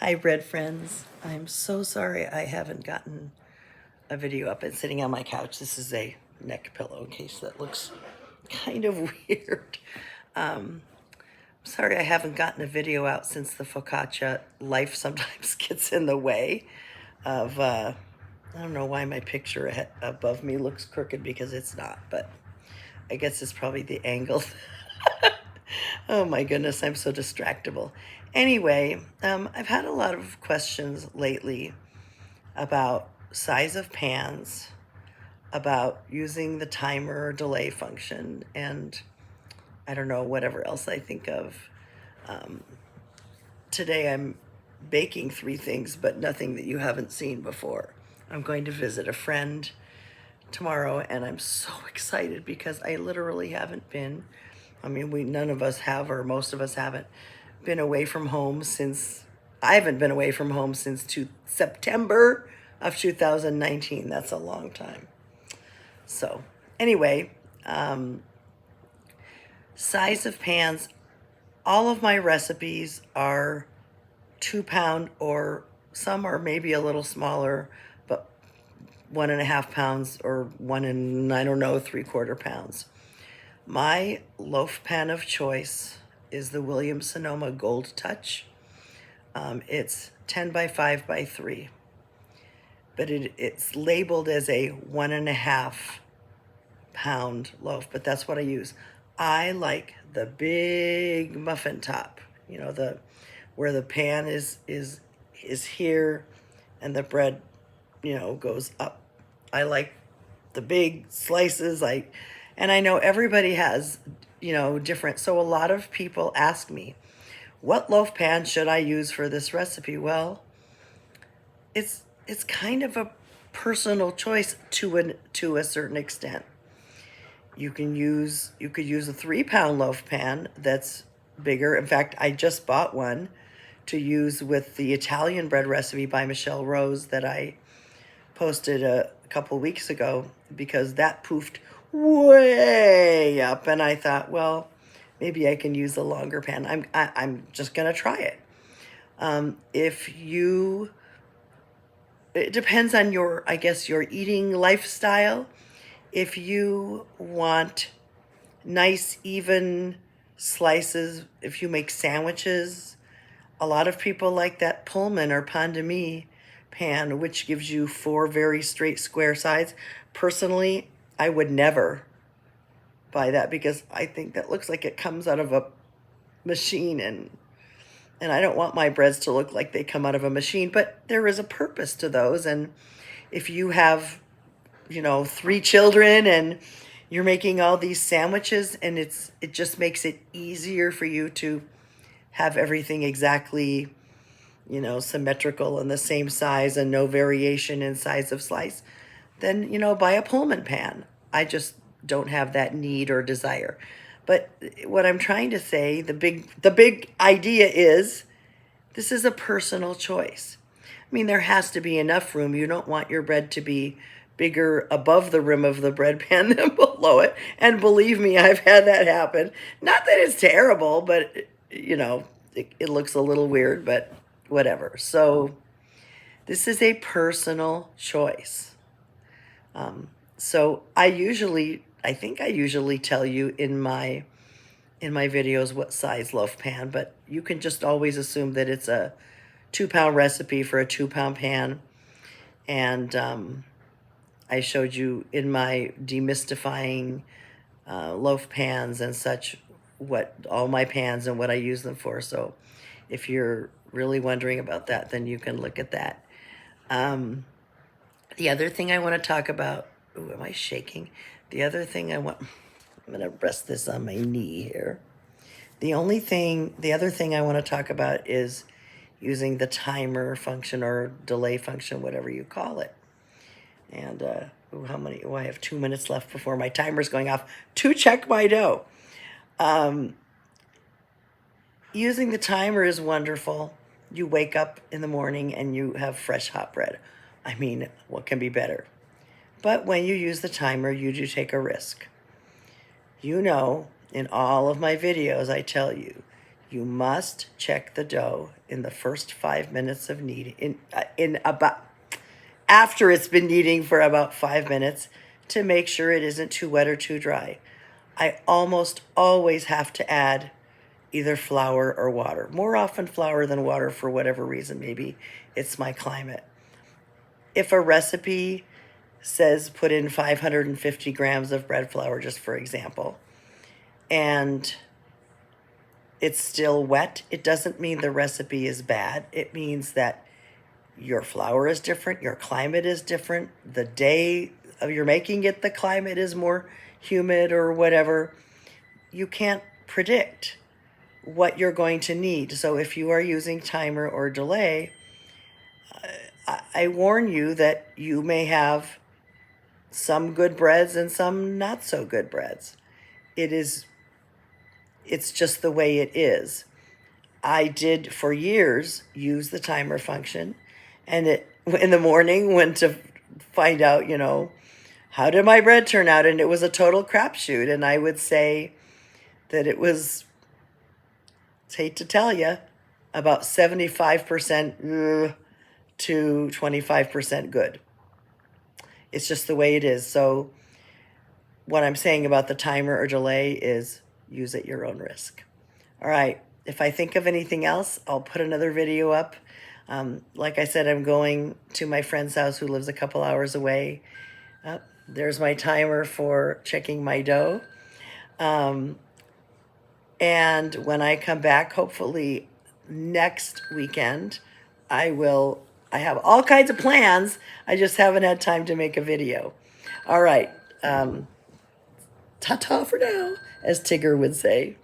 Hi, bread friends. I'm so sorry I haven't gotten a video up. It's sitting on my couch. This is a neck pillowcase that looks kind of weird. Sorry I haven't gotten a video out since the focaccia. Life sometimes gets in the way of, I don't know why my picture above me looks crooked because it's not, but I guess it's probably the angle. Oh my goodness, I'm so distractible. Anyway, I've had a lot of questions lately about size of pans, about using the timer or delay function, and I don't know, whatever else I think of. Today I'm baking 3 things, but nothing that you haven't seen before. I'm going to visit a friend tomorrow, and I'm so excited because I literally haven't been, none of us have, or most of us haven't been away from home since, I haven't been away from home since September of 2019. That's a long time. So anyway, size of pans, all of my recipes are 2-pound, or some are maybe a little smaller, but 1.5 pounds, or 3/4 pounds. My loaf pan of choice is the Williams-Sonoma Gold Touch. It's 10 by 5 by 3, but it's labeled as a 1.5 pound loaf, but that's what I use. I like the big muffin top, where the pan is here and the bread, goes up. I like the big slices. And I know everybody has, different. So a lot of people ask me, what loaf pan should I use for this recipe? Well, it's kind of a personal choice to a certain extent. You could use a 3-pound loaf pan that's bigger. In fact, I just bought one to use with the Italian bread recipe by Michelle Rose that I posted a couple weeks ago, because that poofed way up, and I thought, well, maybe I can use a longer pan. I'm just gonna try it. It depends on your eating lifestyle. If you want nice, even slices, if you make sandwiches, a lot of people like that Pullman or Pan de Mie pan, which gives you 4 very straight square sides. Personally, I would never buy that because I think that looks like it comes out of a machine, and I don't want my breads to look like they come out of a machine, but there is a purpose to those. And if you have 3 children and you're making all these sandwiches, and it just makes it easier for you to have everything exactly, symmetrical and the same size and no variation in size of slice, then, buy a Pullman pan. I just don't have that need or desire. But what I'm trying to say, the big idea is, this is a personal choice. There has to be enough room. You don't want your bread to be bigger above the rim of the bread pan than below it. And believe me, I've had that happen. Not that it's terrible, but it looks a little weird, but whatever. So this is a personal choice. So I think I usually tell you in my videos what size loaf pan, but you can just always assume that it's a 2-pound recipe for a 2-pound pan. And I showed you in my demystifying loaf pans and such, what all my pans and what I use them for. So if you're really wondering about that, then you can look at that. The other thing I want to talk about, ooh, am I shaking? The other thing I'm going to rest this on my knee here. The other thing I want to talk about is using the timer function or delay function, whatever you call it. And I have 2 minutes left before my timer's going off to check my dough. Using the timer is wonderful. You wake up in the morning and you have fresh hot bread. What can be better? But when you use the timer, you do take a risk. In all of my videos, I tell you, You must check the dough in the first 5 minutes of kneading, in about after it's been kneading for about 5 minutes, to make sure it isn't too wet or too dry. I almost always have to add either flour or water. More often flour than water for whatever reason. Maybe it's my climate. If a recipe says put in 550 grams of bread flour, just for example, and it's still wet, it doesn't mean the recipe is bad. It means that your flour is different, your climate is different, the day of you're making it, the climate is more humid or whatever. You can't predict what you're going to need. So if you are using timer or delay, I warn you that you may have some good breads and some not so good breads. It's just the way it is. I did for years use the timer function, and it in the morning went to find out, how did my bread turn out? And it was a total crapshoot. And I would say that it was, hate to tell you, about 75% to 25% good. It's just the way it is. So what I'm saying about the timer or delay is use at your own risk. All right. If I think of anything else, I'll put another video up. Like I said, I'm going to my friend's house who lives a couple hours away. There's my timer for checking my dough. And when I come back, hopefully next weekend, I have all kinds of plans. I just haven't had time to make a video. All right. Ta-ta for now, as Tigger would say.